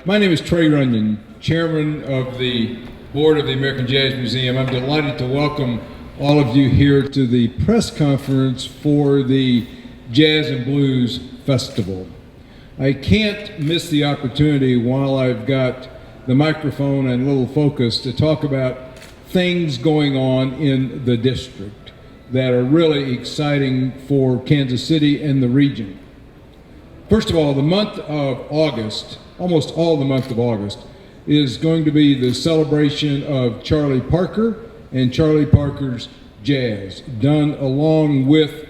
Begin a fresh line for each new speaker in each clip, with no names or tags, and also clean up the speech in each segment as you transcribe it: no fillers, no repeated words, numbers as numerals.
My name is Trey Runyon, chairman of the board of the American Jazz Museum. I'm delighted to welcome all of you here to the press conference for the Jazz and Blues Festival. I can't miss the opportunity while I've got the microphone and a little focus to talk about things going on in the district that are really exciting for Kansas City and the region. First of all, the month of August, almost all the month of August, is going to be the celebration of Charlie Parker and Charlie Parker's Jazz, done along with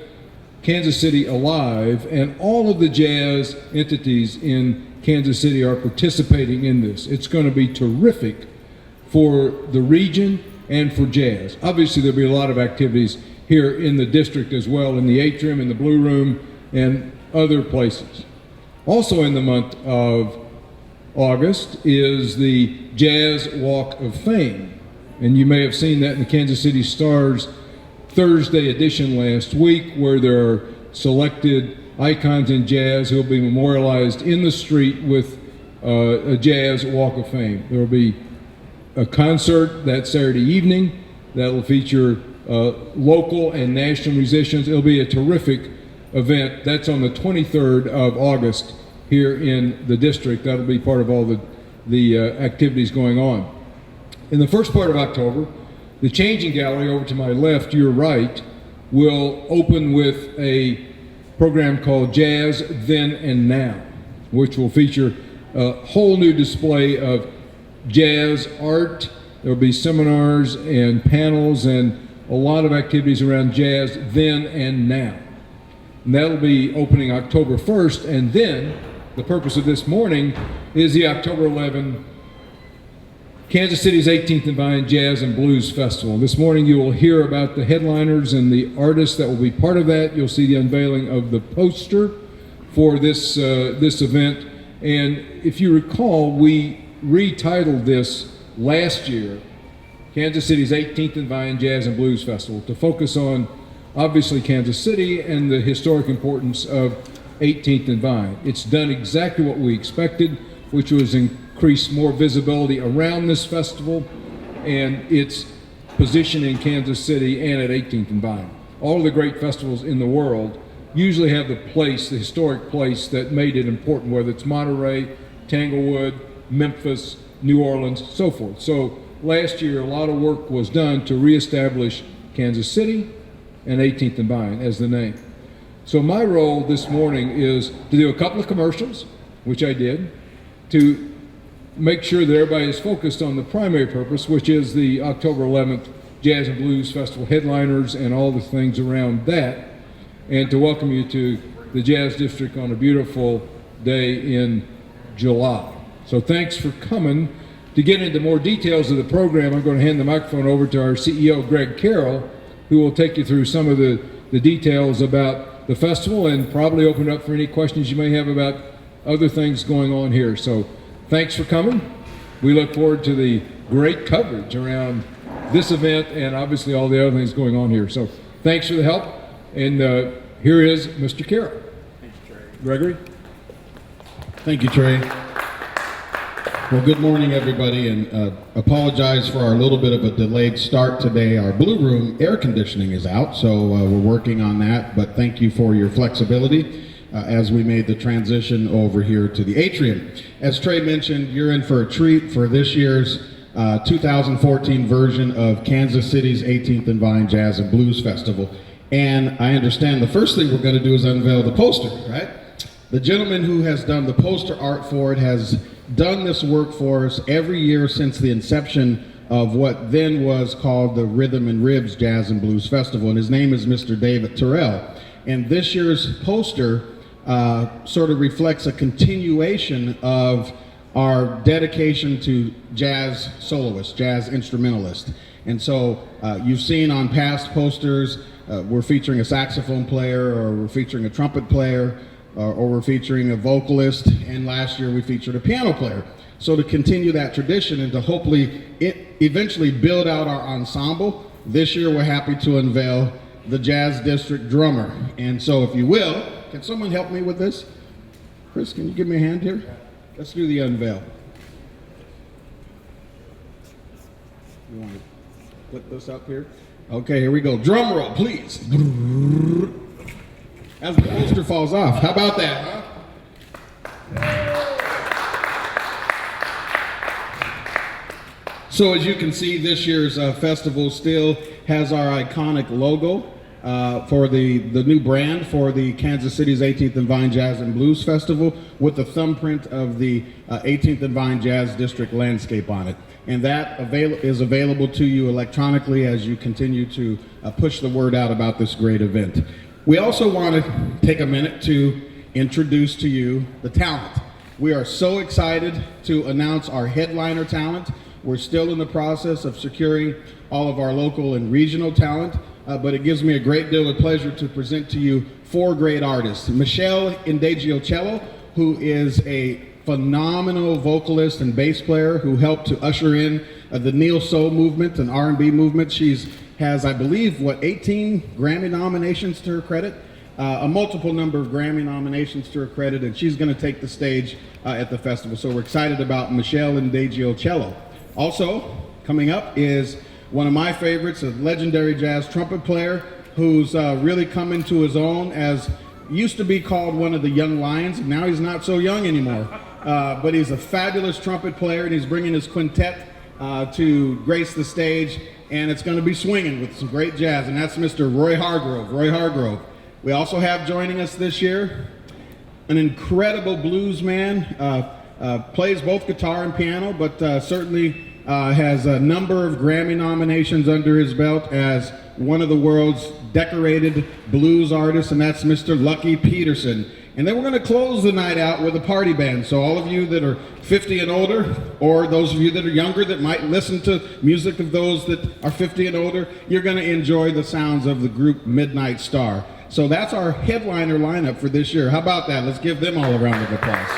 Kansas City Alive, and all of the jazz entities in Kansas City are participating in this. It's going to be terrific for the region and for jazz. Obviously, there'll be a lot of activities here in the district as well, in the atrium, in the Blue Room, and other places. Also in the month of August is the Jazz Walk of Fame. And you may have seen that in the Kansas City Star's Thursday edition last week, where there are selected icons in jazz who will be memorialized in the street with a Jazz Walk of Fame. There will be a concert that Saturday evening that will feature local and national musicians. It'll be a terrific event. That's on the 23rd of August here in the district. That'll be part of all the activities going on. In the first part of October, the Changing Gallery over to my left, your right, will open with a program called Jazz Then and Now, which will feature a whole new display of jazz art. There will be seminars and panels and a lot of activities around jazz then and now. And that'll be opening October 1st, and then the purpose of this morning is the October 11 Kansas City's 18th and Vine Jazz and Blues Festival. This morning you will hear about the headliners and the artists that will be part of that. You'll see the unveiling of the poster for this event. And if you recall, we retitled this last year, Kansas City's 18th and Vine Jazz and Blues Festival, to focus on obviously Kansas City and the historic importance of 18th and Vine. It's done exactly what we expected, which was increase more visibility around this festival and its position in Kansas City and at 18th and Vine. All of the great festivals in the world usually have the place, the historic place that made it important, whether it's Monterey, Tanglewood, Memphis, New Orleans, so forth. So last year, a lot of work was done to reestablish Kansas City and 18th and Vine as the name. So my role this morning is to do a couple of commercials, which I did, to make sure that everybody is focused on the primary purpose, which is the October 11th Jazz and Blues Festival headliners and all the things around that, and to welcome you to the Jazz District on a beautiful day in July. So thanks for coming. To get into more details of the program, I'm going to hand the microphone over to our CEO, Greg Carroll, who will take you through some of the details about the festival and probably open up for any questions you may have about other things going on here. So thanks for coming. We look forward to the great coverage around this event and obviously all the other things going on here. So thanks for the help. And here is Mr. Carroll.
Thank you, Trey.
Gregory?
Thank you, Trey. Well, good morning, everybody, and apologize for our little bit of a delayed start today. Our Blue Room air conditioning is out, so we're working on that, but thank you for your flexibility as we made the transition over here to the atrium. As Trey mentioned, you're in for a treat for this year's 2014 version of Kansas City's 18th and Vine Jazz and Blues Festival. And I understand the first thing we're going to do is unveil the poster, right? The gentleman who has done the poster art for it has done this work for us every year since the inception of what then was called the Rhythm and Ribs Jazz and Blues Festival, and his name is Mr. David Terrell. And this year's poster sort of reflects a continuation of our dedication to jazz soloists, jazz instrumentalists. And so you've seen on past posters, we're featuring a saxophone player, or we're featuring a trumpet player, or we're featuring a vocalist, and last year we featured a piano player. So to continue that tradition and to hopefully eventually build out our ensemble, this year we're happy to unveil the Jazz District drummer. And so if you will, can someone help me with this? Chris, can you give me a hand here? let's do the unveil. You want to put this up here? Okay, here we go. Drum roll, please. As the poster falls off. How about that, huh? So as you can see, this year's festival still has our iconic logo for the new brand for the Kansas City's 18th and Vine Jazz and Blues Festival with the thumbprint of the 18th and Vine Jazz District landscape on it. And that is available to you electronically as you continue to push the word out about this great event. We also want to take a minute to introduce to you the talent. We are so excited to announce our headliner talent. We're still in the process of securing all of our local and regional talent, but it gives me a great deal of pleasure to present to you 4 great artists. Michelle Indagiocello, who is a phenomenal vocalist and bass player who helped to usher in the neo soul movement and R&B movement. She's has, I believe, 18 Grammy nominations to her credit, a multiple number of Grammy nominations to her credit, and she's going to take the stage at the festival. So we're excited about Michelle Indagiocello. Also, coming up is one of my favorites, a legendary jazz trumpet player who's really come into his own as used to be called one of the young lions. Now he's not so young anymore, but he's a fabulous trumpet player, and he's bringing his quintet to grace the stage, and it's going to be swinging with some great jazz, and that's Mr. Roy Hargrove. Roy Hargrove. We also have joining us this year an incredible blues man, plays both guitar and piano, but certainly has a number of Grammy nominations under his belt as one of the world's decorated blues artists, and that's Mr. Lucky Peterson. And then we're going to close the night out with a party band. So all of you that are 50 and older, or those of you that are younger that might listen to music of those that are 50 and older, you're going to enjoy the sounds of the group Midnight Star. So that's our headliner lineup for this year. How about that? Let's give them all a round of applause.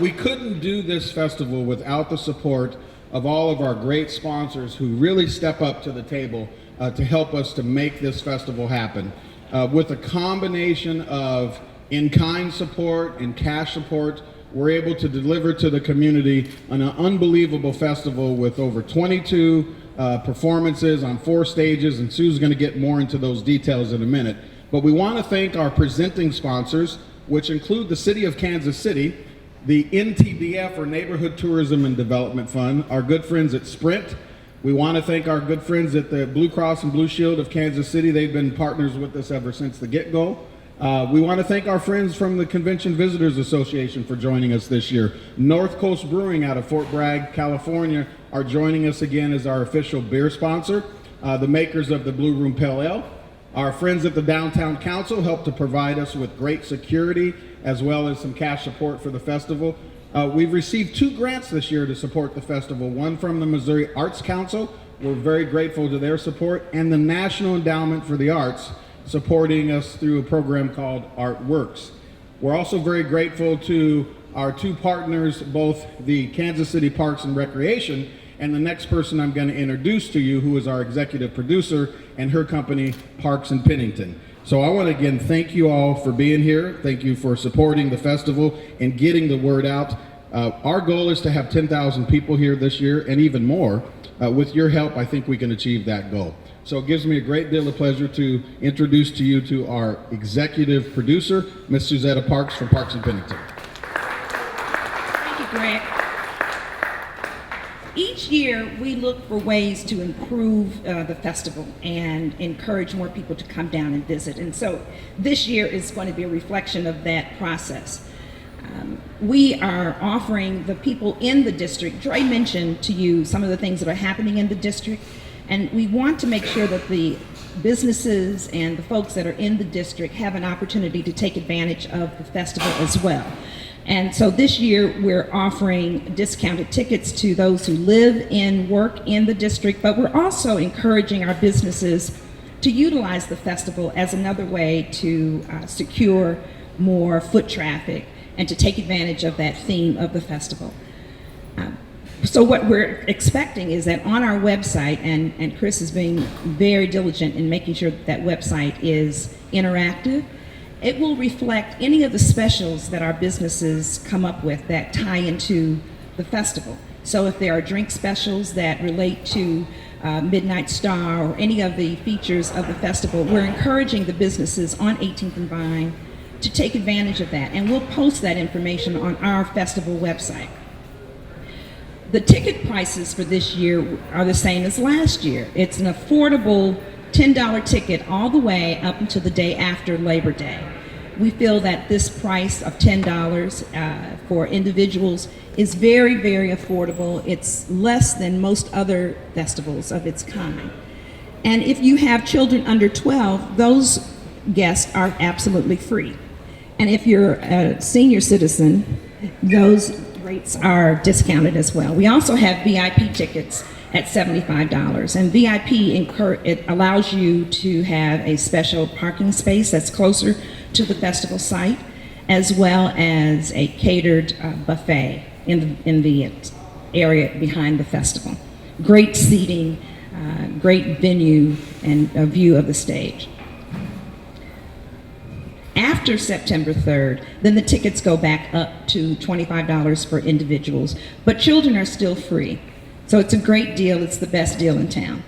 We couldn't do this festival without the support of all of our great sponsors who really step up to the table to help us to make this festival happen. With a combination of in-kind support and cash support, we're able to deliver to the community an unbelievable festival with over 22 performances on 4 stages, and Sue's going to get more into those details in a minute. But we want to thank our presenting sponsors, which include the City of Kansas City, the NTDF, or Neighborhood Tourism and Development Fund, our good friends at Sprint. We want to thank our good friends at the Blue Cross and Blue Shield of Kansas City. They've been partners with us ever since the get-go. We want to thank our friends from the Convention Visitors Association for joining us this year. North Coast Brewing out of Fort Bragg, California, are joining us again as our official beer sponsor. The makers of the Blue Room Pale Ale. Our friends at the Downtown Council helped to provide us with great security as well as some cash support for the festival. We've received 2 grants this year to support the festival, one from the Missouri Arts Council. We're very grateful to their support, and the National Endowment for the Arts supporting us through a program called ArtWorks. We're also very grateful to our 2 partners, both the Kansas City Parks and Recreation and the next person I'm going to introduce to you, who is our executive producer, and her company, Parks and Pennington. So I want to again thank you all for being here. Thank you for supporting the festival and getting the word out. Our goal is to have 10,000 people here this year, and even more. With your help, I think we can achieve that goal. So it gives me a great deal of pleasure to introduce to you to our executive producer, Ms. Suzetta Parks from Parks and Pennington.
Thank you, Greg. Each year, we look for ways to improve the festival and encourage more people to come down and visit. And so this year is going to be a reflection of that process. We are offering the people in the district, Dre mentioned to you some of the things that are happening in the district, and we want to make sure that the businesses and the folks that are in the district have an opportunity to take advantage of the festival as well. And so this year we're offering discounted tickets to those who live and work in the district, but we're also encouraging our businesses to utilize the festival as another way to secure more foot traffic and to take advantage of that theme of the festival. So what we're expecting is that on our website, and Chris is being very diligent in making sure that that website is interactive, It will reflect any of the specials that our businesses come up with that tie into the festival. So if there are drink specials that relate to Midnight Star or any of the features of the festival, we're encouraging the businesses on 18th and Vine to take advantage of that. And we'll post that information on our festival website. The ticket prices for this year are the same as last year. It's an affordable $10 ticket all the way up until the day after Labor Day. We feel that this price of $10 for individuals is very, very affordable. It's less than most other festivals of its kind. And if you have children under 12, those guests are absolutely free. And if you're a senior citizen, those rates are discounted as well. We also have VIP tickets at $75. And VIP, it allows you to have a special parking space that's closer to the festival site, as well as a catered buffet in the area behind the festival. Great seating, great venue, and a view of the stage. After September 3rd, then the tickets go back up to $25 for individuals, but children are still free. So it's a great deal. It's the best deal in town.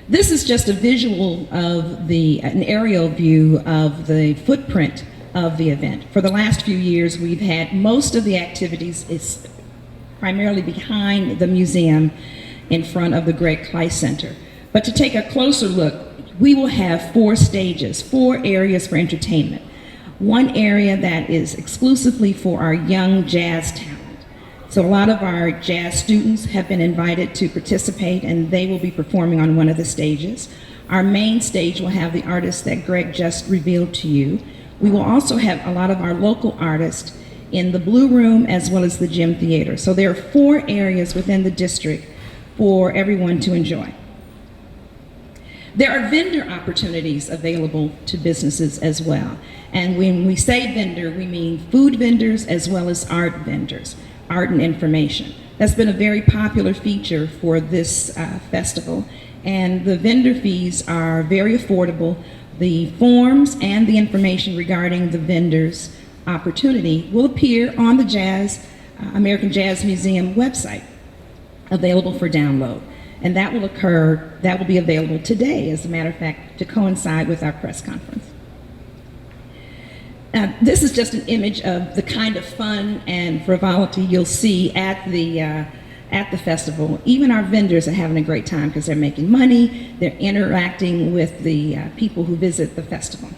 This is just a visual of an aerial view of the footprint of the event. For the last few years, we've had most of the activities is primarily behind the museum in front of the Greg Kleist Center. But to take a closer look, we will have 4 stages, 4 areas for entertainment. One area that is exclusively for our young jazz talent. So a lot of our jazz students have been invited to participate, and they will be performing on one of the stages. Our main stage will have the artists that Greg just revealed to you. We will also have a lot of our local artists in the Blue Room as well as the Gym Theater. So there are 4 areas within the district for everyone to enjoy. There are vendor opportunities available to businesses as well. And when we say vendor, we mean food vendors as well as art vendors, art and information. That's been a very popular feature for this festival. And the vendor fees are very affordable. The forms and the information regarding the vendors' opportunity will appear on the American Jazz Museum website, available for download. And that will be available today, as a matter of fact, to coincide with our press conference. This is just an image of the kind of fun and frivolity you'll see at the festival. Even our vendors are having a great time because they're making money, they're interacting with the people who visit the festival.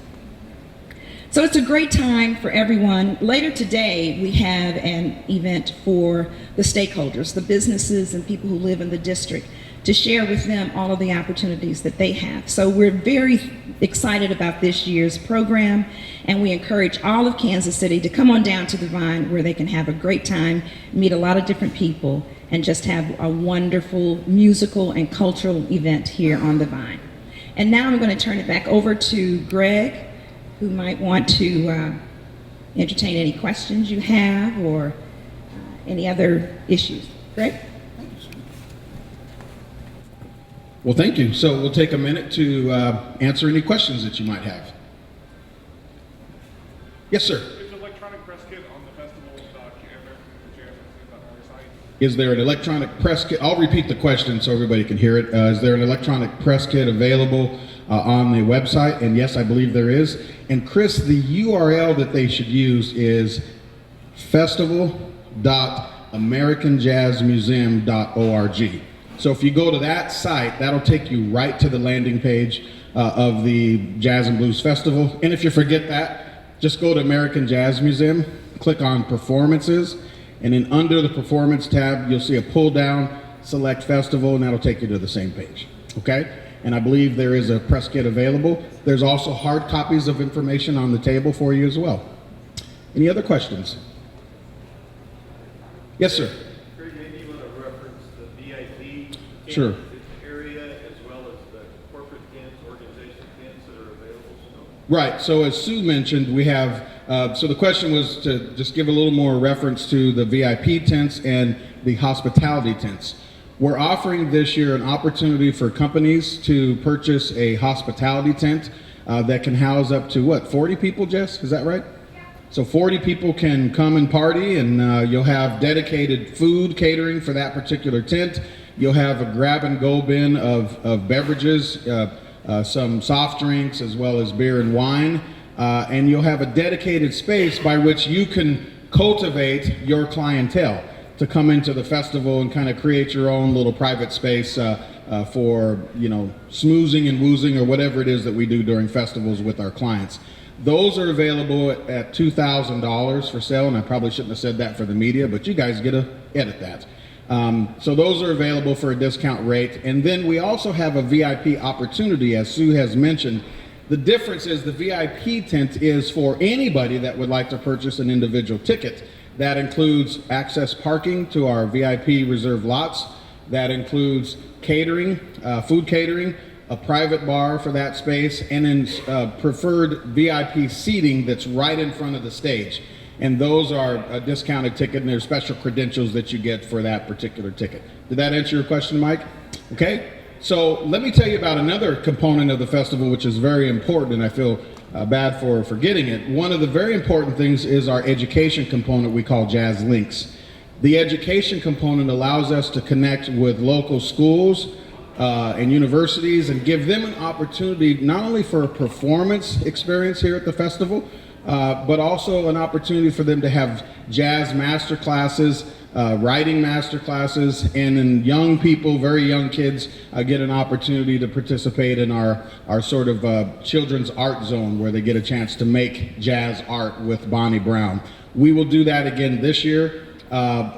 So it's a great time for everyone. Later today, we have an event for the stakeholders, the businesses and people who live in the district, to share with them all of the opportunities that they have. So we're very excited about this year's program, and we encourage all of Kansas City to come on down to the Vine, where they can have a great time, meet a lot of different people, and just have a wonderful musical and cultural event here on the Vine. And now I'm going to turn it back over to Greg, who might want to entertain any questions you have or any other issues. Greg?
Well, thank you. So we'll take a minute to answer any questions that you might have. Yes, sir.
Is the electronic press kit on the festival.americanjazzmuseum.org site?
Is there an electronic press kit? I'll repeat the question so everybody can hear it. Is there an electronic press kit available on the website? And yes, I believe there is. And Chris, the URL that they should use is festival.americanjazzmuseum.org. So if you go to that site, that'll take you right to the landing page of the Jazz and Blues Festival. And if you forget that, just go to American Jazz Museum, click on Performances, and then under the Performance tab, you'll see a pull down, select Festival, and that'll take you to the same page, okay? And I believe there is a press kit available. There's also hard copies of information on the table for you as well. Any other questions? Yes, sir.
Maybe you want to reference the VIP
Sure.
area as well as the corporate tents, organization tents that are available still?
Right, so as Sue mentioned, we have, so the question was to just give a little more reference to the VIP tents and the hospitality tents. We're offering this year an opportunity for companies to purchase a hospitality tent. that can house up to what, 40 people, Jess? Is that right? So 40 people can come and party, and you'll have dedicated food catering for that particular tent. You'll have a grab-and-go bin of beverages, some soft drinks, as well as beer and wine. And you'll have a dedicated space by which you can cultivate your clientele to come into the festival and kind of create your own little private space for, you know, smoozing and woozing or whatever it is that we do during festivals with our clients. Those are available at $2,000 for sale, and I probably shouldn't have said that for the media, but you guys get to edit that. So those are available for a discount rate. And then we also have a VIP opportunity, as Sue has mentioned. The difference is the VIP tent is for anybody that would like to purchase an individual ticket. That includes access parking to our VIP reserved lots. That includes catering, food catering, a private bar for that space, and then preferred VIP seating that's right in front of the stage. And those are a discounted ticket, and there's special credentials that you get for that particular ticket. Did that answer your question, Mike? Okay. So let me tell you about another component of the festival, which is very important, and I feel bad for forgetting it. One of the very important things is our education component we call Jazz Links. The education component allows us to connect with local schools and universities and give them an opportunity not only for a performance experience here at the festival, but also an opportunity for them to have jazz master classes, writing master classes, and then young people, very young kids, get an opportunity to participate in our sort of children's art zone where they get a chance to make jazz art with Bonnie Brown. We will do that again this year.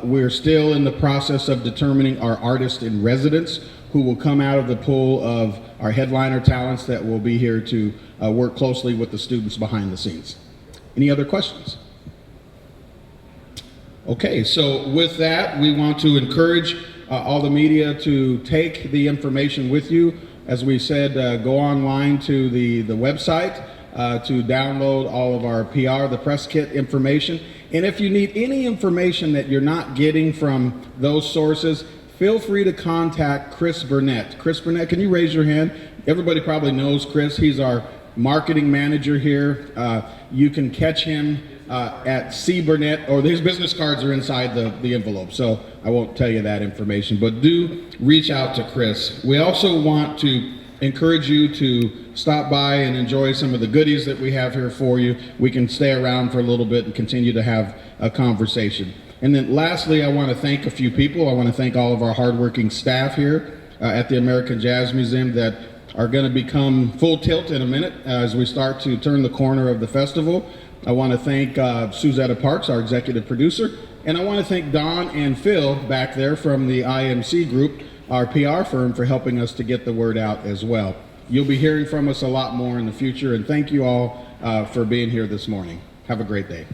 We're still in the process of determining our artist in residence who will come out of the pool of our headliner talents that will be here to work closely with the students behind the scenes. Any other questions? Okay, so with that, we want to encourage all the media to take the information with you. As we said, go online to the website to download all of our PR, the press kit information. And if you need any information that you're not getting from those sources, feel free to contact Chris Burnett. Chris Burnett, can you raise your hand? Everybody probably knows Chris. He's our marketing manager here. You can catch him at C. Burnett, or his business cards are inside the envelope, so I won't tell you that information, but do reach out to Chris. We also want to encourage you to stop by and enjoy some of the goodies that we have here for you. We can stay around for a little bit and continue to have a conversation. And then lastly, I want to thank a few people. I want to thank all of our hardworking staff here at the American Jazz Museum that are going to become full tilt in a minute as we start to turn the corner of the festival. I want to thank Suzetta Parks, our executive producer, and I want to thank Don and Phil back there from the IMC Group, our PR firm, for helping us to get the word out as well. You'll be hearing from us a lot more in the future, and thank you all for being here this morning. Have a great day.